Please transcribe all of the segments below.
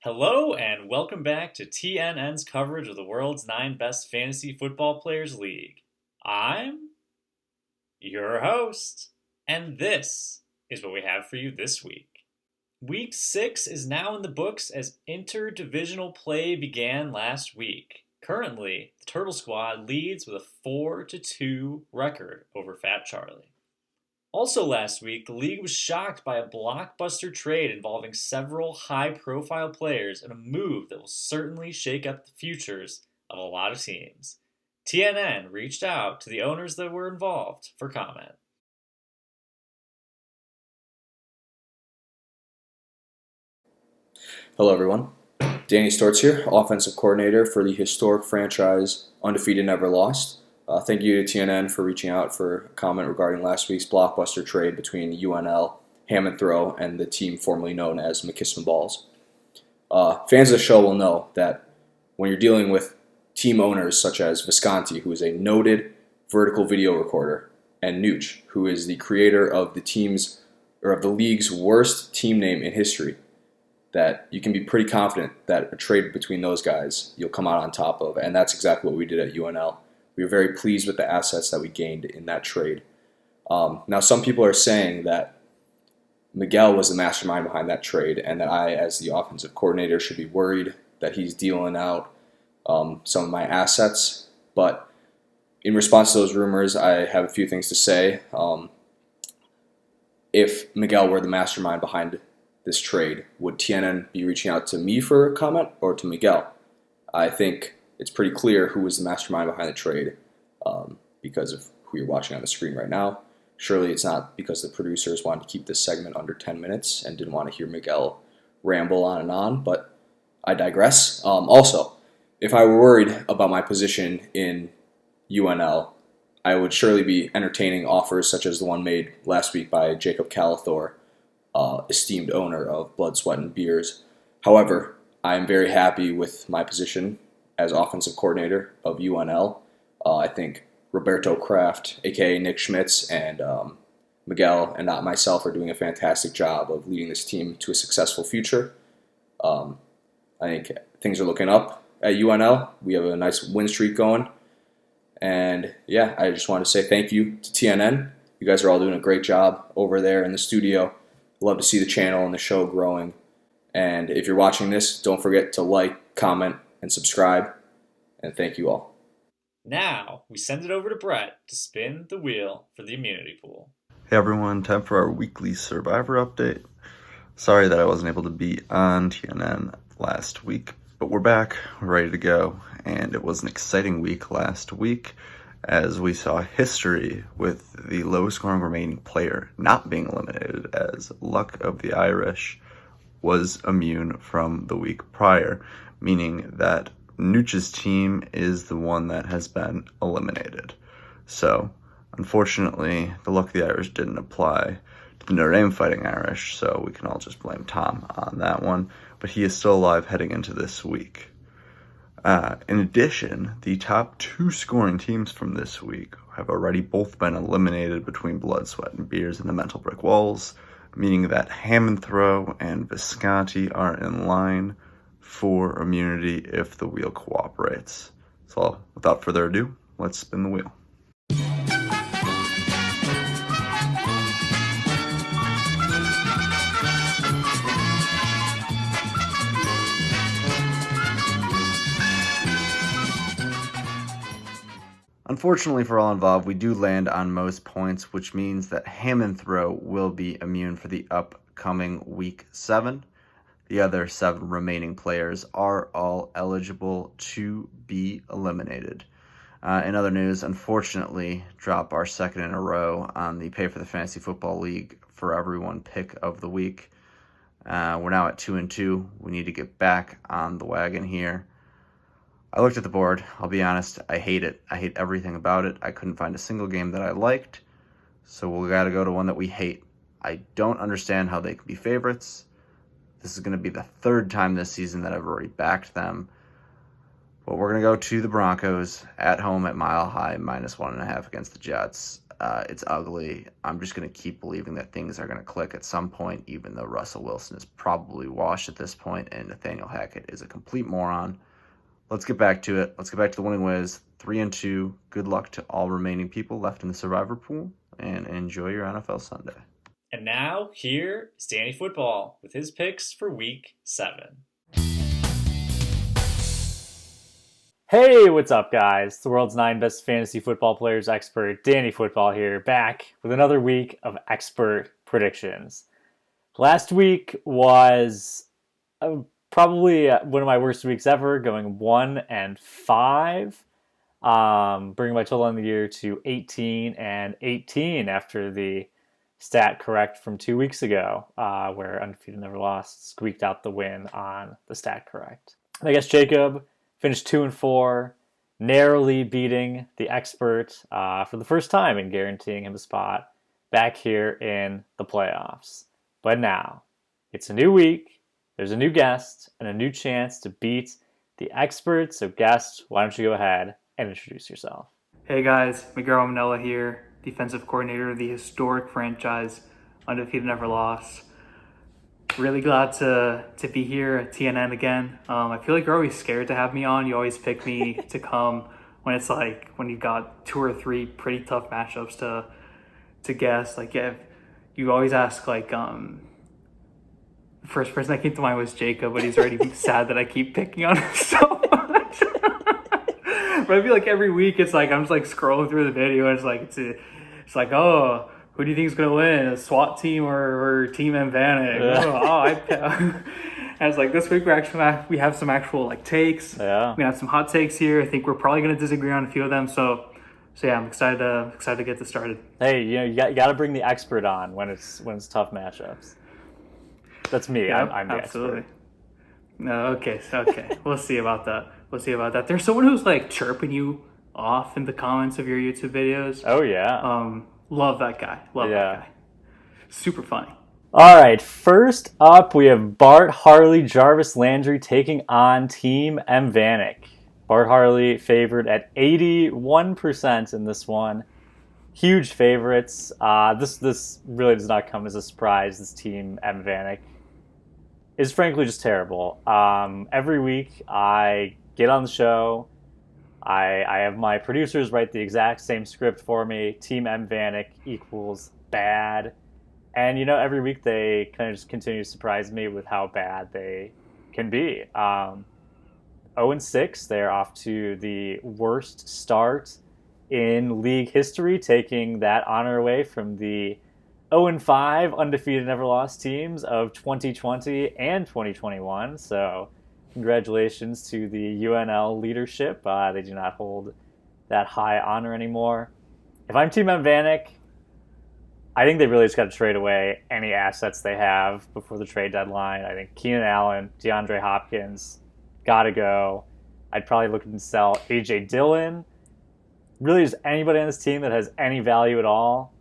Hello and welcome back to TNN's coverage of the world's 9 best fantasy football players league. I'm your host, and this is what we have for you this week. Week 6 is now in the books as interdivisional play began last week. Currently, the Turtle Squad leads with a 4-2 record over Fat Charlie. Also last week, the league was shocked by a blockbuster trade involving several high-profile players in a move that will certainly shake up the futures of a lot of teams. TNN reached out to the owners that were involved for comment. Hello, everyone. Danny Stortz here, offensive coordinator for the historic franchise Undefeated Never Lost. Thank you to TNN for reaching out for a comment regarding last week's blockbuster trade between UNL, Ham and Throw, and the team formerly known as McKisman Balls. Fans of the show will know that when you're dealing with team owners such as Visconti, who is a noted vertical video recorder, and Nooch, who is the creator of the league's worst team name in history, that you can be pretty confident that a trade between those guys you'll come out on top of, and that's exactly what we did at UNL. We were very pleased with the assets that we gained in that trade. Now, some people are saying that Miguel was the mastermind behind that trade, and that I, as the offensive coordinator, should be worried that he's dealing out some of my assets. But in response to those rumors, I have a few things to say. If Miguel were the mastermind behind this trade, would TNN be reaching out to me for a comment or to Miguel? I think it's pretty clear who was the mastermind behind the trade because of who you're watching on the screen right now. Surely it's not because the producers wanted to keep this segment under 10 minutes and didn't want to hear Miguel ramble on and on, but I digress. Also, if I were worried about my position in UNL, I would surely be entertaining offers such as the one made last week by Jacob Calathor, esteemed owner of Blood, Sweat, and Beers. However, I am very happy with my position as offensive coordinator of UNL. I think Roberto Kraft, aka Nick Schmitz, and Miguel and not myself are doing a fantastic job of leading this team to a successful future. I think things are looking up at UNL. We have a nice win streak going. And yeah, I just want to say thank you to TNN. You guys are all doing a great job over there in the studio. Love to see the channel and the show growing. And if you're watching this, don't forget to like, comment, and subscribe. And thank you all. Now, we send it over to Brett to spin the wheel for the immunity pool. Hey everyone, time for our weekly Survivor update. Sorry that I wasn't able to be on TNN last week, but we're back, we're ready to go, and it was an exciting week last week as we saw history with the lowest scoring remaining player not being eliminated, as Luck of the Irish was immune from the week prior, meaning that Nooch's team is the one that has been eliminated. So, unfortunately, the Luck of the Irish didn't apply to the Notre Dame Fighting Irish, so we can all just blame Tom on that one, but he is still alive heading into this week. In addition, the top 2 scoring teams from this week have already both been eliminated between Blood, Sweat, and Beers and the Mental Brick Walls, meaning that Ham and Throw and Visconti are in line for immunity if the wheel cooperates. So without further ado, let's spin the wheel. Unfortunately for all involved, we do land on most points, which means that Ham and Throw will be immune for the upcoming Week 7. The other 7 remaining players are all eligible to be eliminated. In other news, unfortunately, drop our second in a row on the Pay for the Fantasy Football League for Everyone pick of the week. We're now at 2-2. We need to get back on the wagon here. I looked at the board. I'll be honest, I hate it. I hate everything about it. I couldn't find a single game that I liked, so we got to go to one that we hate. I don't understand how they can be favorites. This is going to be the 3rd time this season that I've already backed them. But we're going to go to the Broncos at home at Mile High, -1.5 against the Jets. It's ugly. I'm just going to keep believing that things are going to click at some point, even though Russell Wilson is probably washed at this point and Nathaniel Hackett is a complete moron. Let's get back to it. Let's get back to the winning ways. 3-2. Good luck to all remaining people left in the survivor pool, and enjoy your NFL Sunday. And now, here is Danny Football with his picks for Week 7. Hey, what's up, guys? The world's 9 best fantasy football players expert, Danny Football here, back with another week of expert predictions. Last week was probably one of my worst weeks ever, going 1-5, bringing my total on the year to 18-18 after the stat correct from 2 weeks ago, where Undefeated Never Lost squeaked out the win on the stat correct. I guess Jacob finished 2-4, narrowly beating the expert for the first time and guaranteeing him a spot back here in the playoffs. But now, it's a new week, there's a new guest, and a new chance to beat the expert. So guest, why don't you go ahead and introduce yourself? Hey guys, Miguel Manella here, defensive coordinator of the historic franchise, Undefeated Never Lost. Really glad to be here at TNN again. I feel like you're always scared to have me on. You always pick me to come when it's like when you got 2 or 3 pretty tough matchups to guess. Like you always ask like the first person that came to mind was Jacob, but he's already sad that I keep picking on him so much. But I feel like every week it's like I'm just like scrolling through the video and it's like oh, who do you think is gonna win, a SWAT team or Team Vanek? Yeah. And it's like this week we have some actual like takes. Yeah. We have some hot takes here. I think we're probably gonna disagree on a few of them. So yeah, I'm excited to get this started. Hey, you got to bring the expert on when it's tough matchups. That's me. Yeah, I'm the absolutely. expert. No, okay. We'll see about that. There's someone who's like chirping you off in the comments of your YouTube videos. Oh yeah. Love that guy. That guy. Super funny. All right, first up, we have Bart Harley, Jarvis Landry taking on Team Vanek. Bart Harley favored at 81% in this one. Huge favorites. This really does not come as a surprise. This Team Vanek is frankly just terrible. Every week I get on the show. I have my producers write the exact same script for me. Team Vanek equals bad. And, every week they kind of just continue to surprise me with how bad they can be. 0-6, they're off to the worst start in league history, taking that honor away from the 0-5 undefeated never lost teams of 2020 and 2021. So congratulations to the UNL leadership. They do not hold that high honor anymore. If I'm Team Vanek, I think they really just got to trade away any assets they have before the trade deadline. I think Keenan Allen, DeAndre Hopkins, got to go. I'd probably look to sell A.J. Dillon. Really, just anybody on this team that has any value at all,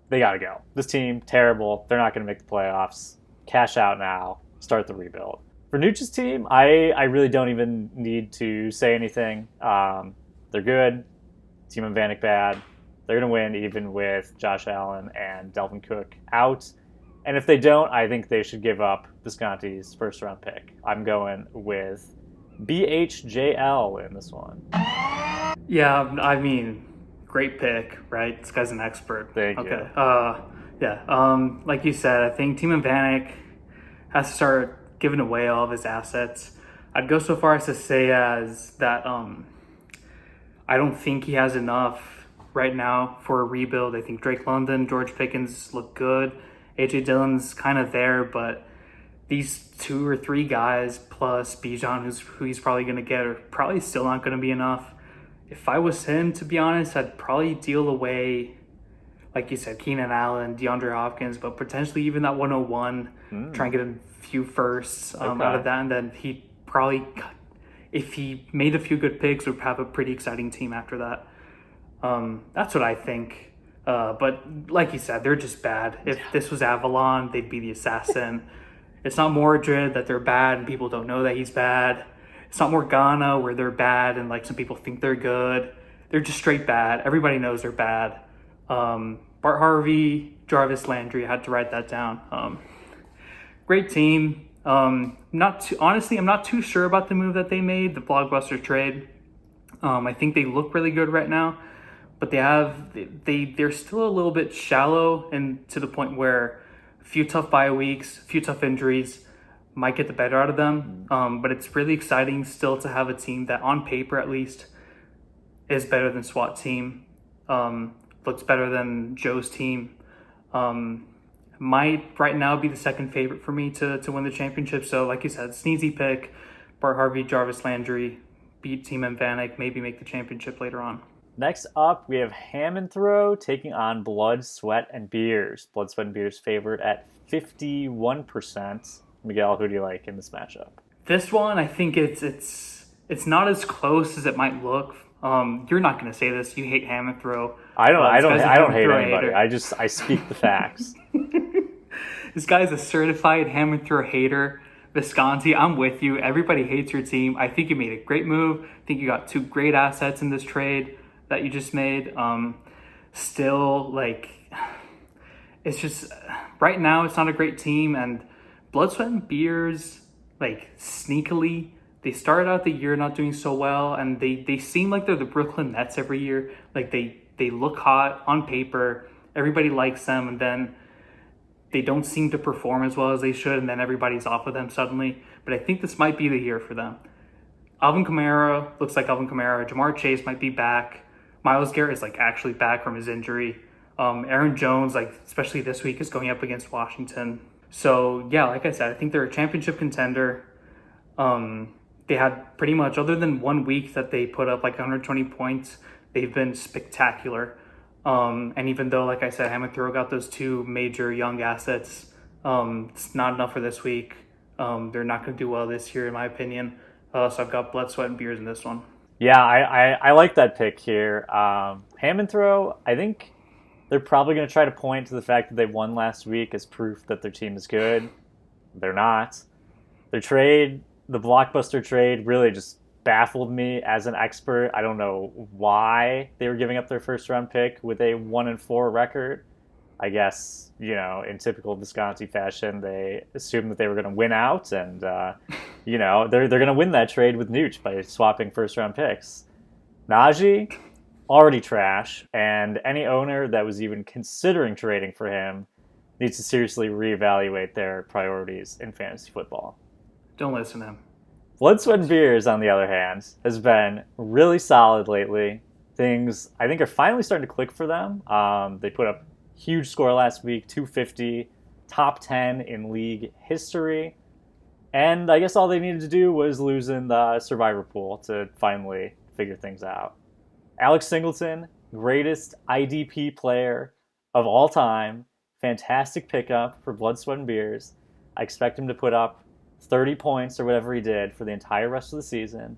they got to go. This team, terrible. They're not going to make the playoffs. Cash out now. Start the rebuild. For Nooch's team, I really don't even need to say anything. They're good. Team Vanek bad. They're going to win even with Josh Allen and Delvin Cook out. And if they don't, I think they should give up Visconti's first-round pick. I'm going with BHJL in this one. Yeah, I mean, great pick, right? This guy's an expert. Thank you. Okay. Like you said, I think Team Vanek has to start giving away all of his assets. I'd go so far as to say as that I don't think he has enough right now for a rebuild. I think Drake London, George Pickens look good. A.J. Dillon's kind of there, but these 2 or 3 guys plus Bijan, who he's probably going to get, are probably still not going to be enough. If I was him, to be honest, I'd probably deal away, like you said, Keenan Allen, DeAndre Hopkins, but potentially even that 101, try and get a few firsts out of that. And then he probably, if he made a few good picks, would have a pretty exciting team after that. That's what I think. But like you said, they're just bad. If this was Avalon, they'd be the assassin. It's not Mordred that they're bad and people don't know that he's bad. It's not Morgana where they're bad and like some people think they're good. They're just straight bad. Everybody knows they're bad. Bart Harvey, Jarvis Landry. I had to write that down. Great team. Honestly, I'm not too sure about the move that they made, the blockbuster trade. I think they look really good right now, but they're still a little bit shallow, and to the point where a few tough bye weeks, a few tough injuries might get the better out of them. But it's really exciting still to have a team that, on paper at least, is better than SWAT team. Looks better than Joe's team. Might right now be the second favorite for me to win the championship. So like you said, sneezy pick, Bart Harvey, Jarvis Landry, beat Team Vanek, maybe make the championship later on. Next up, we have Ham and Throw taking on Blood, Sweat, and Beers. Blood, Sweat, and Beers favored at 51%. Miguel, who do you like in this matchup? This one, I think it's not as close as it might look. You're not going to say this. You hate Ham and Throw. I don't hate anybody. I speak the facts. This guy's a certified Ham and Throw hater. Visconti, I'm with you. Everybody hates your team. I think you made a great move. I think you got two great assets in this trade that you just made. Still, it's just, right now, it's not a great team. And Blood, Sweat, and Beers, sneakily, they started out the year not doing so well. And they seem like they're the Brooklyn Nets every year. They look hot on paper. Everybody likes them. And then they don't seem to perform as well as they should, and then everybody's off of them suddenly. But I think this might be the year for them. Alvin Kamara looks like Alvin Kamara. Jamar Chase might be back. Myles Garrett is actually back from his injury. Aaron Jones, especially this week, is going up against Washington. So yeah, like I said, I think they're a championship contender. They had pretty much, other than 1 week that they put up 120 points, they've been spectacular. And even though, like I said, Ham and Throw got those two major young assets, it's not enough for this week. They're not going to do well this year, in my opinion. So I've got Blood, Sweat, and Beers in this one. Yeah, I like that pick here. Ham and Throw, I think they're probably going to try to point to the fact that they won last week as proof that their team is good. They're not. Their trade, the blockbuster trade, really just baffled me as an expert. I don't know why they were giving up their first round pick with a 1-4 record. I guess, in typical Visconti fashion, they assumed that they were going to win out, and they're going to win that trade with Nooch by swapping first round picks. Najee, already trash, and any owner that was even considering trading for him needs to seriously reevaluate their priorities in fantasy football. Don't listen to him. Blood, Sweat, and Beers, on the other hand, has been really solid lately. Things, I think, are finally starting to click for them. They put up a huge score last week, 250, top 10 in league history. And I guess all they needed to do was lose in the survivor pool to finally figure things out. Alex Singleton, greatest IDP player of all time. Fantastic pickup for Blood, Sweat, and Beers. I expect him to put up 30 points or whatever he did for the entire rest of the season.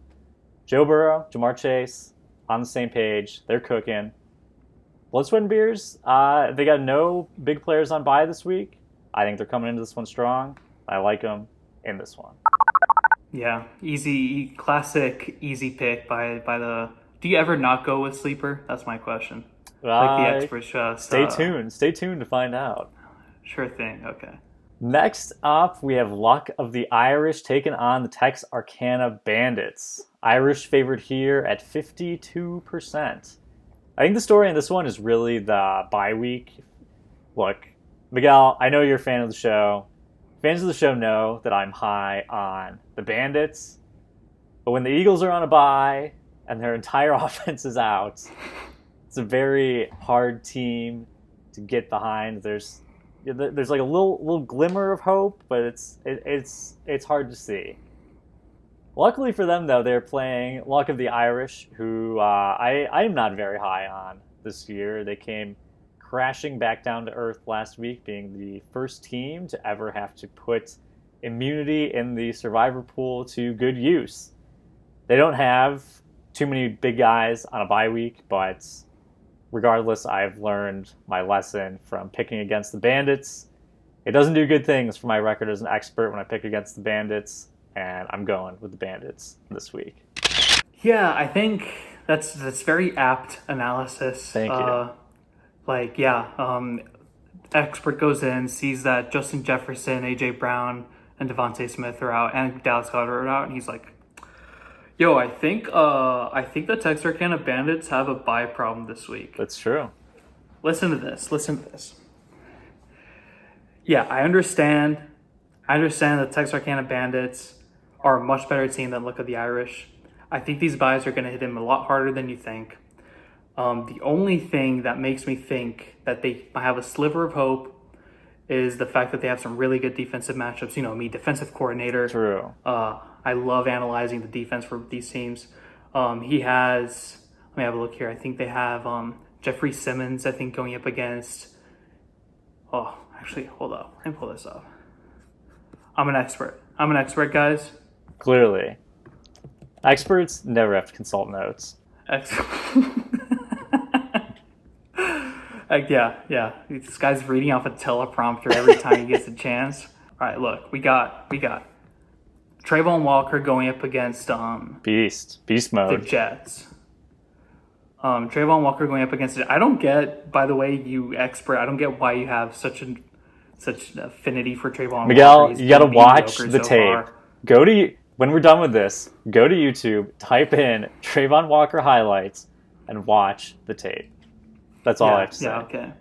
Joe Burrow, Jamar Chase, on the same page. They're cooking. Blood, Sweat, and Beers, they got no big players on bye this week. I think they're coming into this one strong. I like them in this one. Yeah, classic easy pick by the... Do you ever not go with sleeper? That's my question. The experts just... Stay tuned. Stay tuned to find out. Sure thing. Okay. Next up, we have Luck of the Irish taking on the Texarkana Bandits. Irish favored here at 52%. I think the story in this one is really the bye week. Look, Miguel, I know you're a fan of the show. Fans of the show know that I'm high on the Bandits. But when the Eagles are on a bye and their entire offense is out, it's a very hard team to get behind. There's a little glimmer of hope, but it's hard to see. Luckily for them, though, they're playing Luck of the Irish, who I am not very high on this year. They came crashing back down to earth last week, being the first team to ever have to put immunity in the survivor pool to good use. They don't have too many big guys on a bye week, but regardless, I've learned my lesson from picking against the Bandits. It doesn't do good things for my record as an expert when I pick against the Bandits, and I'm going with the Bandits this week. Yeah, I think that's very apt analysis. Thank you. Expert goes in, sees that Justin Jefferson, AJ Brown, and Devontae Smith are out, and Dallas Goedert are out, and he's like, "Yo, I think the Texarkana Bandits have a bye problem this week." That's true. Listen to this. Yeah, I understand. The Texarkana Bandits are a much better team than Look of the Irish. I think these buys are going to hit him a lot harder than you think. The only thing that makes me think that they might have a sliver of hope is the fact that they have some really good defensive matchups. You know, me, defensive coordinator. True. I love analyzing the defense for these teams. He has, let me have a look here. I think they have Jeffrey Simmons, I think, going up against, hold up. Let me pull this up. I'm an expert, guys. Clearly. Experts never have to consult notes. Yeah. This guy's reading off a teleprompter every time he gets a chance. All right, look, we got Trayvon Walker going up against Beast the mode. Jets. Trayvon Walker going up against it. I don't get, by the way, you expert, I don't get why you have such an affinity for Trayvon Miguel, Walker. you got to watch the tape. Far. When we're done with this, go to YouTube, type in Trayvon Walker highlights, and watch the tape. That's all I have to say. Yeah,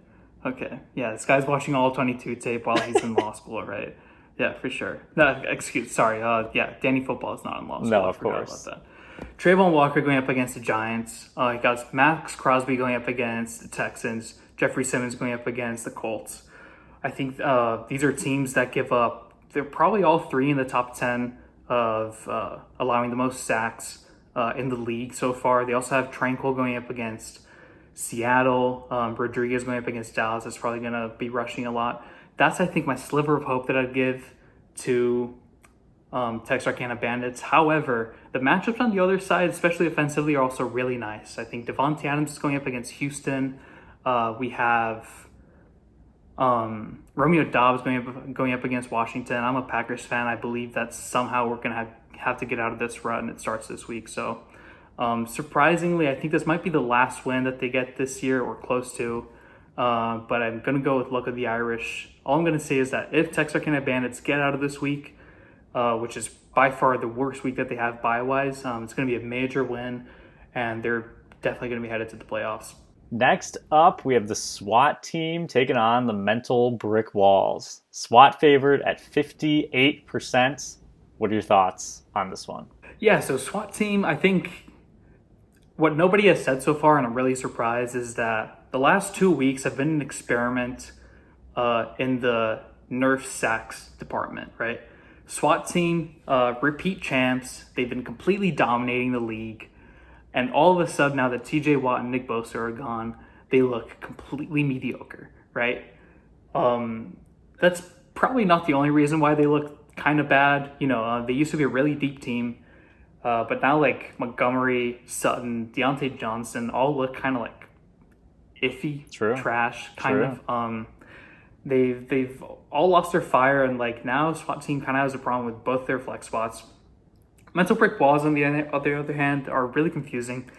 okay. Yeah, this guy's watching all 22 tape while he's in law school, right? Yeah, for sure. No, sorry. Danny Football is not in law school. No, of course. About that. Trayvon Walker going up against the Giants. He got Max Crosby going up against the Texans. Jeffrey Simmons going up against the Colts. I think these are teams that give up, they're probably all three in the top 10 of allowing the most sacks in the league so far. They also have Tranquil going up against Seattle. Rodriguez going up against Dallas. That's probably going to be rushing a lot. That's, I think, my sliver of hope that I'd give to Texarkana Bandits. However, the matchups on the other side, especially offensively, are also really nice. I think Devontae Adams is going up against Houston. We have Romeo Doubs going up against Washington. I'm a Packers fan. I believe that somehow we're going to have to get out of this rut, and it starts this week. So surprisingly, I think this might be the last win that they get this year or close to. But I'm going to go with Luck of the Irish. All I'm going to say is that if Texarkana Bandits get out of this week, which is by far the worst week that they have bye-wise, it's going to be a major win, and they're definitely going to be headed to the playoffs. Next up, we have the SWAT team taking on the Mental Brick Walls. SWAT favored at 58%. What are your thoughts on this one? Yeah, so SWAT team, I think what nobody has said so far, and I'm really surprised, is that the last 2 weeks have been an experiment in the Nerf sacks department, right? SWAT team, repeat champs. They've been completely dominating the league. And all of a sudden, now that TJ Watt and Nick Bosa are gone, they look completely mediocre, right? That's probably not the only reason why they look kind of bad. You know, they used to be a really deep team. But now, like, Montgomery, Sutton, Deontay Johnson all look kind of like iffy, trash, kind of. They've all lost their fire, and like now SWAT team kind of has a problem with both their flex spots. Mental Brick Walls, on the other hand, are really confusing.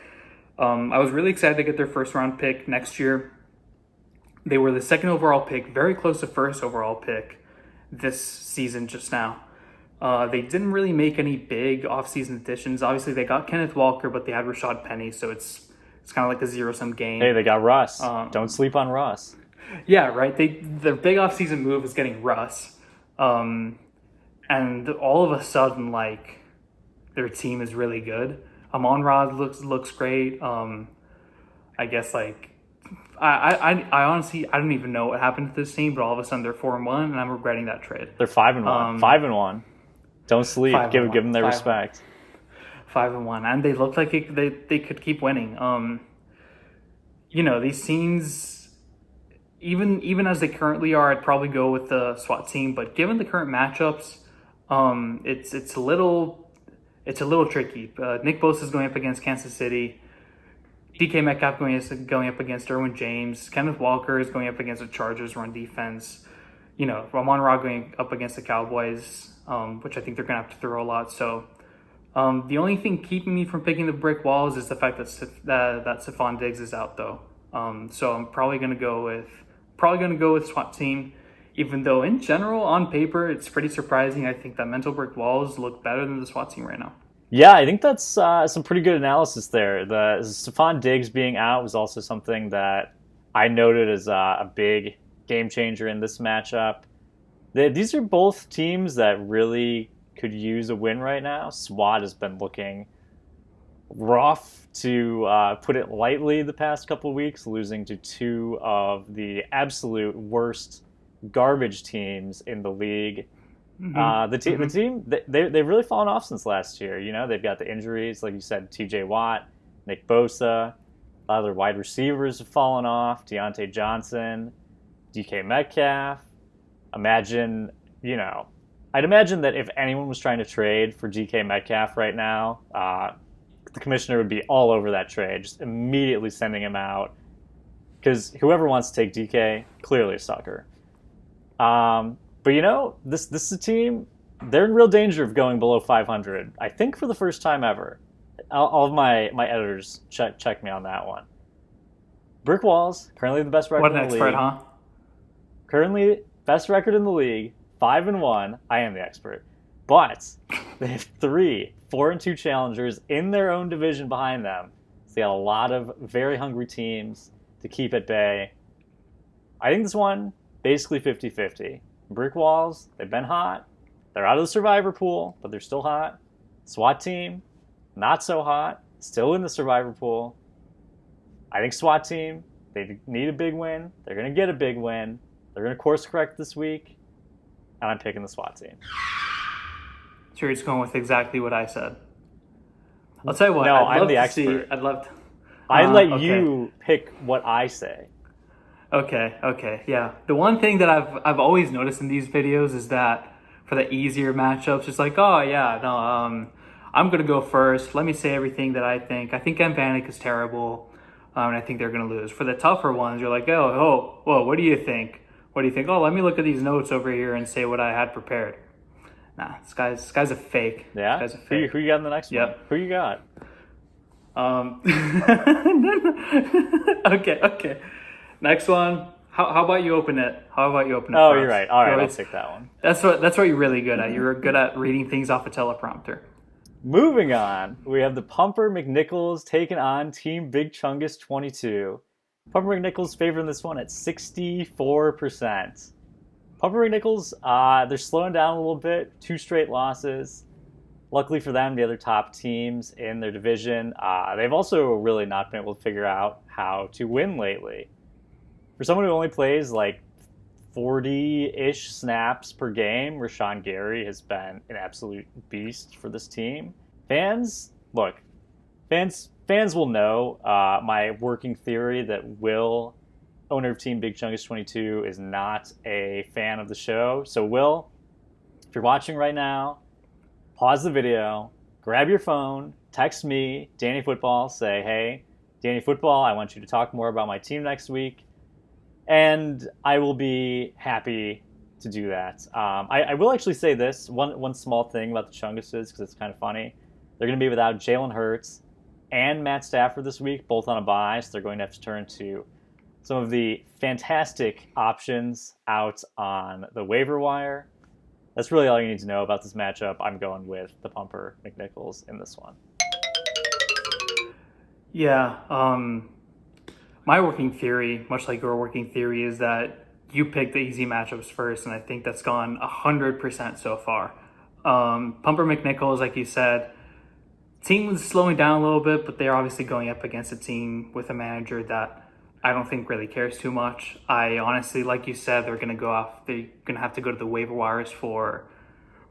I was really excited to get their first round pick next year. They were the second overall pick, very close to first overall pick this season just now. They didn't really make any big offseason additions. Obviously, they got Kenneth Walker, but they had Rashad Penny, so it's kind of like a zero-sum game. Hey, they got Russ. Don't sleep on Russ. Yeah, right. Their big offseason move is getting Russ. And all of a sudden, like, their team is really good. Amon-Ra looks great. I guess, like, I honestly, I don't even know what happened to this team, but all of a sudden they're 4-1, and I'm regretting that trade. They're 5-1. 5-1. Don't sleep. Give them their respect. 5-1, and they look like they could keep winning. You know, these teams, even as they currently are, I'd probably go with the SWAT team. But given the current matchups, it's a little tricky. Nick Bosa is going up against Kansas City. DK Metcalf going up against Derwin James. Kenneth Walker is going up against the Chargers run defense. You know, Amon-Ra going up against the Cowboys, which I think they're going to have to throw a lot. So the only thing keeping me from picking the Brick Walls is the fact that Stephon Diggs is out, though. So I'm probably gonna go with SWAT team. Even though in general, on paper, it's pretty surprising. I think that mental brick walls look better than the SWAT team right now. Yeah, I think that's some pretty good analysis there. The Stephon Diggs being out was also something that I noted as a big game changer in this matchup. These are both teams that really could use a win right now. SWAT has been looking rough, to put it lightly, the past couple of weeks, losing to two of the absolute worst garbage teams in the league. The team, they've really fallen off since last year. You know, they've got the injuries, like you said, T.J. Watt, Nick Bosa. A lot of their wide receivers have fallen off. Deontay Johnson, DK Metcalf. I'd imagine that if anyone was trying to trade for DK Metcalf right now, the commissioner would be all over that trade, just immediately sending him out. Because whoever wants to take DK, clearly a sucker. But this is a team, they're in real danger of going below 500. I think for the first time ever. All of my editors check me on that one. Brick Walls, currently the best record in the league. What an expert, huh? Currently best record in the league, 5-1. I am the expert. But they have 3 4-2 challengers in their own division behind them. So they got a lot of very hungry teams to keep at bay. I think this one, basically 50-50. Brick Walls, they've been hot. They're out of the survivor pool, but they're still hot. SWAT team, not so hot, still in the survivor pool. I think SWAT team, they need a big win. They're going to get a big win. They're going to course correct this week. And I'm picking the SWAT team. Sure, he's going with exactly what I said. I'll tell you what. No, I'd I'm the love to expert. I'd love to. I'd let Okay. you pick what I say. Okay, yeah. The one thing that I've always noticed in these videos is that for the easier matchups, it's like, oh yeah, no, I'm gonna go first. Let me say everything that I think. I think Vanek is terrible, and I think they're gonna lose. For the tougher ones, you're like, whoa, what do you think? What do you think? Oh, let me look at these notes over here and say what I had prepared. Nah, this guy's a fake. Yeah? This guy's a fake. Who you got in the next one? Yep. Who you got? Okay. Next one. How about you open it? Oh, first? you're right. All right, I'll Always- take that one. That's what you're really good at. You're good at reading things off a teleprompter. Moving on, we have the Pumper McNichols taking on Team Big Chungus 22. Pumper McNichols favoring this one at 64%. Pumper McNichols, they're slowing down a little bit. 2 straight losses. Luckily for them, the other top teams in their division, they've also really not been able to figure out how to win lately. For someone who only plays like 40-ish snaps per game, Rashawn Gary has been an absolute beast for this team. Fans will know my working theory that Will, owner of Team Big Chungus 22, is not a fan of the show. So Will, if you're watching right now, pause the video, grab your phone, text me, Danny Football, say, hey, Danny Football, I want you to talk more about my team next week. And I will be happy to do that. I will actually say this, one small thing about the Chunguses, because it's kind of funny. They're going to be without Jalen Hurts and Matt Stafford this week, both on a bye, so they're going to have to turn to some of the fantastic options out on the waiver wire. That's really all you need to know about this matchup. I'm going with the Pumper McNichols in this one. Yeah. My working theory, much like your working theory, is that you pick the easy matchups first, and I think that's gone 100% so far. Pumper McNichols, like you said, team was slowing down a little bit, but they're obviously going up against a team with a manager that I don't think really cares too much. I honestly, like you said, they're going to have to go to the waiver wires for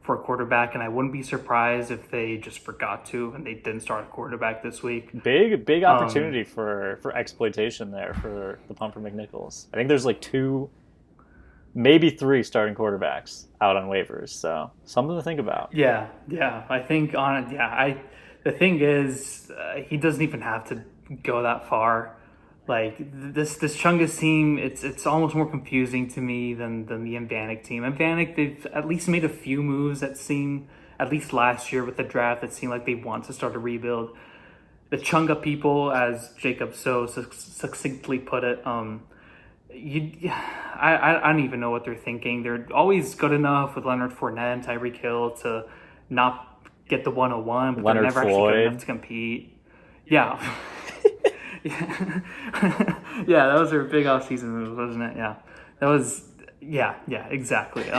a quarterback, and I wouldn't be surprised if they just forgot to and they didn't start a quarterback this week. Big opportunity for exploitation there for the Pumper McNichols. I think there's like 2, maybe 3 starting quarterbacks out on waivers, so something to think about. Yeah. I think the thing is, he doesn't even have to go that far. Like this Chungus team, it's almost more confusing to me than the Vanek team. And Vanek, they've at least made a few moves that seem, at least last year with the draft, that seemed like they want to start a rebuild. the Chunga people, as Jacob so succinctly put it. I don't even know what they're thinking. They're always good enough with Leonard Fournette and Tyreek Hill to not get the 101, but Leonard they're never actually Floyd. good enough to compete. Yeah. Yeah, that was their big offseason move, wasn't it? Yeah. That was, yeah, exactly.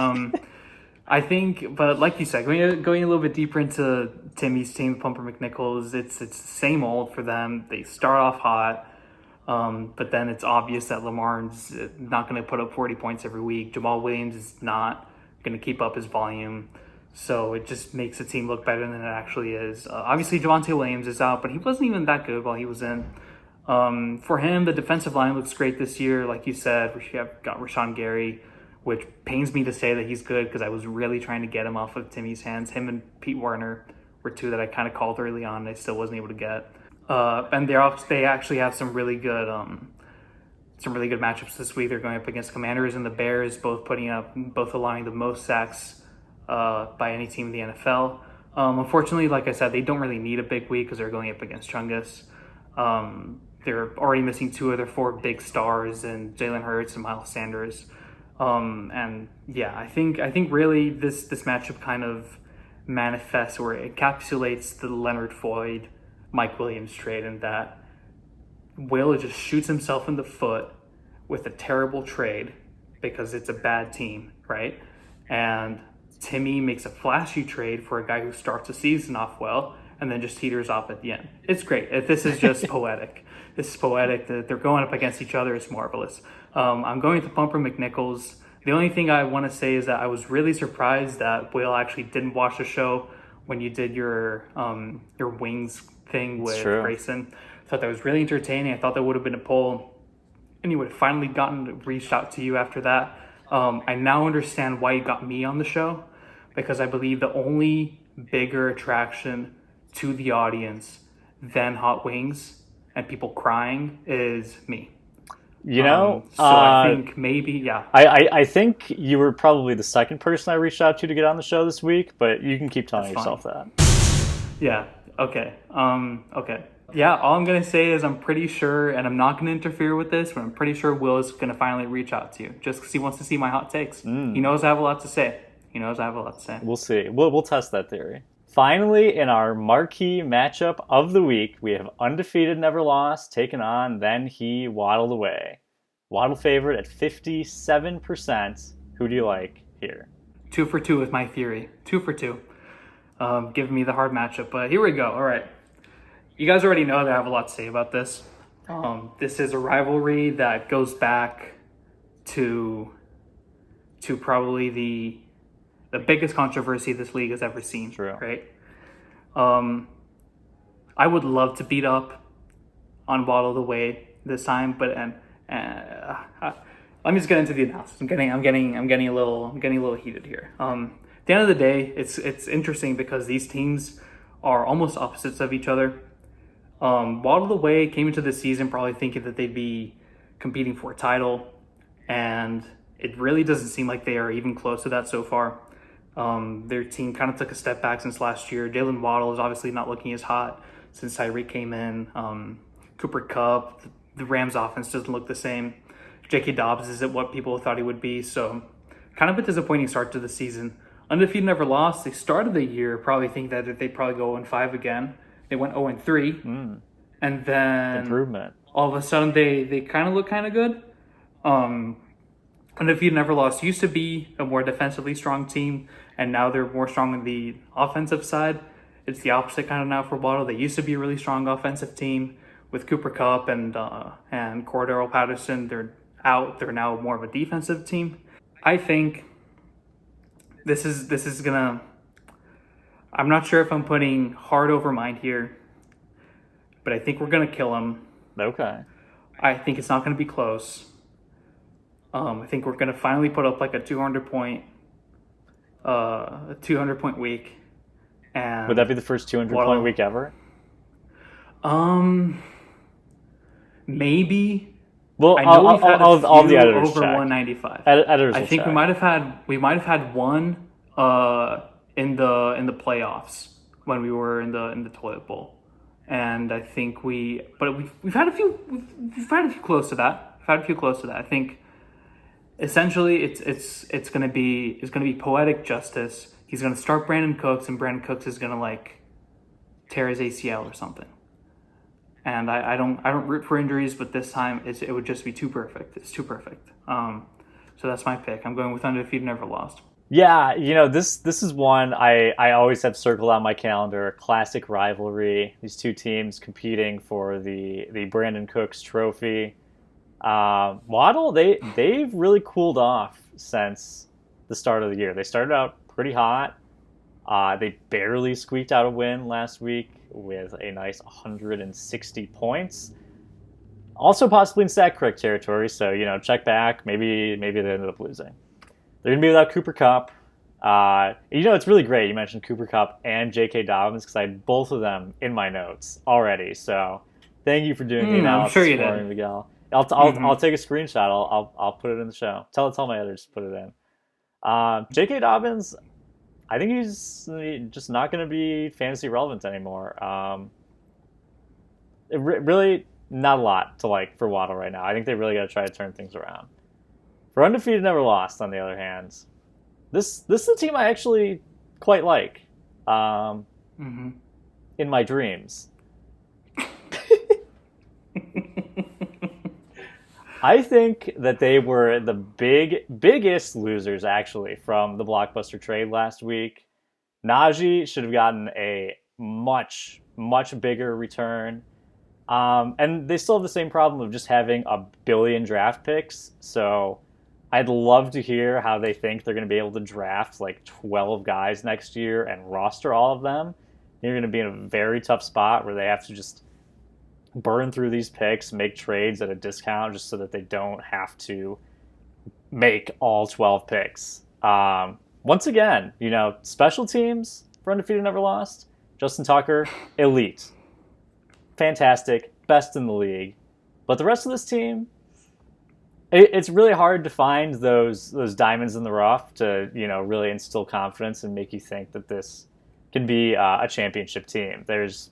I think, but like you said, going a little bit deeper into Timmy's team, Pumper McNichols, it's the same old for them. They start off hot, but then it's obvious that Lamar's not going to put up 40 points every week. Jamal Williams is not going to keep up his volume. So it just makes the team look better than it actually is. Obviously, Javonte Williams is out, but he wasn't even that good while he was in. For him, the defensive line looks great this year. Like you said, we have got Rashawn Gary, which pains me to say that he's good because I was really trying to get him off of Timmy's hands. Him and Pete Werner were two that I kind of called early on and I still wasn't able to get. And they actually have some really good matchups this week. They're going up against Commanders and the Bears, both allowing the most sacks by any team in the NFL. Unfortunately, like I said, they don't really need a big week because they're going up against Chungus. They're already missing two of their four big stars and Jalen Hurts and Miles Sanders. And yeah, I think really this matchup kind of manifests or encapsulates the Leonard Floyd, Mike Williams trade, in that Will just shoots himself in the foot with a terrible trade because it's a bad team, right? And Timmy makes a flashy trade for a guy who starts the season off well and then just teeters off at the end. It's great. This is just poetic. This is poetic. They're going up against each other. It's marvelous. I'm going to Pumper McNichols. The only thing I want to say is that I was really surprised that Will actually didn't watch the show when you did your wings thing with Grayson. I thought that was really entertaining. I thought that would have been a poll, and he would have finally reached out to you after that. I now understand why you got me on the show, because I believe the only bigger attraction to the audience than hot wings and people crying is me. So I think maybe, yeah. I think you were probably the second person I reached out to get on the show this week, but you can keep telling yourself that. Yeah. Okay. Okay. Yeah. All I'm gonna say is I'm pretty sure, and I'm not gonna interfere with this, but I'm pretty sure Will is gonna finally reach out to you just because he wants to see my hot takes. He knows I have a lot to say. We'll see. We'll test that theory. Finally, in our marquee matchup of the week, we have undefeated, never lost, taken on Then He Waddled Away. Waddle favorite at 57%. Who do you like here? 2 for 2 with my theory. 2 for 2. Give me the hard matchup, but here we go. All right. You guys already know that I have a lot to say about this. This is a rivalry that goes back to probably the biggest controversy this league has ever seen. True. Right? I would love to beat up on Waddle Away this time, but let me just get into the analysis. I'm getting a little heated here. At the end of the day, it's interesting because these teams are almost opposites of each other. Waddle Away came into the season probably thinking that they'd be competing for a title, and it really doesn't seem like they are even close to that so far. Their team kind of took a step back since last year. Jalen Waddle is obviously not looking as hot since Tyreek came in. Cooper Kupp, the Rams offense doesn't look the same. J.K. Dobbs isn't what people thought he would be. So kind of a disappointing start to the season. Undefeated, never lost. They started the year probably thinking that they'd probably go 0-5 again. They went 0-3. And then improvement. All of a sudden they kind of look kind of good. Undefeated, never lost used to be a more defensively strong team, and now they're more strong on the offensive side. It's the opposite kind of now for Waddle. They used to be a really strong offensive team with Cooper Kupp and Cordero Patterson. They're out. They're now more of a defensive team. I think this is gonna. I'm not sure if I'm putting heart over mind here, but I think we're gonna kill them. Okay. I think it's not gonna be close. I think we're gonna finally put up like a 200 point week. And would that be the first 200-point week ever? Maybe. Well, I know we've had all the editors over check. 195. Editors. I think check. we might have had one in the playoffs when we were in the toilet bowl, and I think we've had a few close to that. We've had a few close to that. I think essentially it's gonna be poetic justice. He's gonna start Brandon Cooks, and Brandon Cooks is gonna like tear his ACL or something. And I don't root for injuries, but this time it would just be too perfect. It's too perfect. So that's my pick. I'm going with undefeated, never lost. Yeah, this is one I always have circled on my calendar. Classic rivalry. These two teams competing for the Brandon Cooks Trophy. Waddle, they've really cooled off since the start of the year. They started out pretty hot. They barely squeaked out a win last week with a nice 160 points. Also possibly in Sack Crick territory, so check back. Maybe they ended up losing. They're gonna be without Cooper Kupp. It's really great. You mentioned Cooper Kupp and J.K. Dobbins because I had both of them in my notes already. So thank you for doing the analysis I'm sure you for did. me, Miguel. I'll take a screenshot. I'll put it in the show. Tell my editors to put it in. J.K. Dobbins, I think he's just not going to be fantasy relevant anymore. Really, not a lot to like for Waddle right now. I think they really got to try to turn things around. For undefeated, never lost. On the other hand, this is a team I actually quite like. In my dreams. I think that they were the biggest losers, actually, from the blockbuster trade last week. Najee should have gotten a much, much bigger return. And they still have the same problem of just having a billion draft picks. So I'd love to hear how they think they're going to be able to draft like 12 guys next year and roster all of them. You're going to be in a very tough spot where they have to just burn through these picks, make trades at a discount just so that they don't have to make all 12 picks. Once again, special teams for undefeated, never lost. Justin Tucker, elite. Fantastic, best in the league. But the rest of this team, it's really hard to find those diamonds in the rough to really instill confidence and make you think that this can be a championship team. There's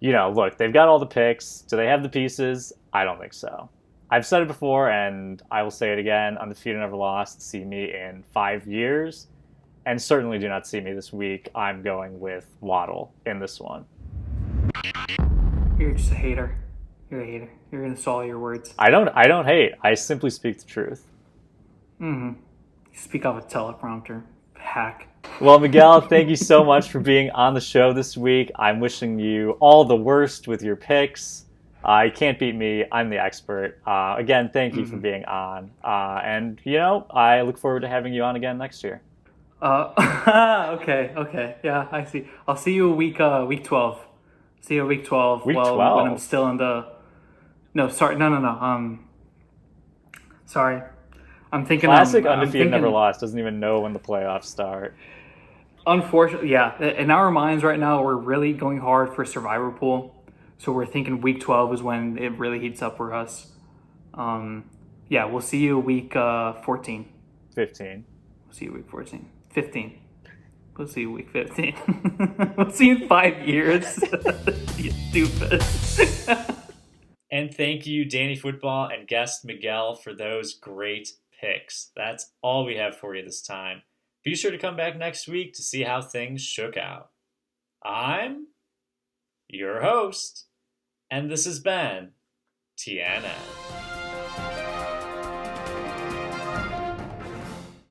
look, they've got all the picks. Do they have the pieces? I don't think so. I've said it before, and I will say it again. Undefeated, never lost. See me in 5 years. And certainly do not see me this week. I'm going with Waddle in this one. You're just a hater. You're a hater. You're going to swallow your words. I don't hate. I simply speak the truth. You speak off a teleprompter. Hack. Well, Miguel, thank you so much for being on the show this week. I'm wishing you all the worst with your picks. You can't beat me. I'm the expert. Again, thank you for being on. And I look forward to having you on again next year. Okay. Yeah, I see. I'll see you week 12. See you week 12. Week 12? When I'm still in the... No, sorry. No. Sorry. I'm thinking... Classic undefeated, never lost. Doesn't even know when the playoffs start. Unfortunately, yeah. In our minds right now, we're really going hard for Survivor Pool. So we're thinking week 12 is when it really heats up for us. Yeah, we'll see you week 14. 15. We'll see you week 14. 15. We'll see you week 15. We'll see you in 5 years. You stupid. And thank you, Danny Football and guest Miguel, for those great picks. That's all we have for you this time. Be sure to come back next week to see how things shook out. I'm your host, and this has been TNN.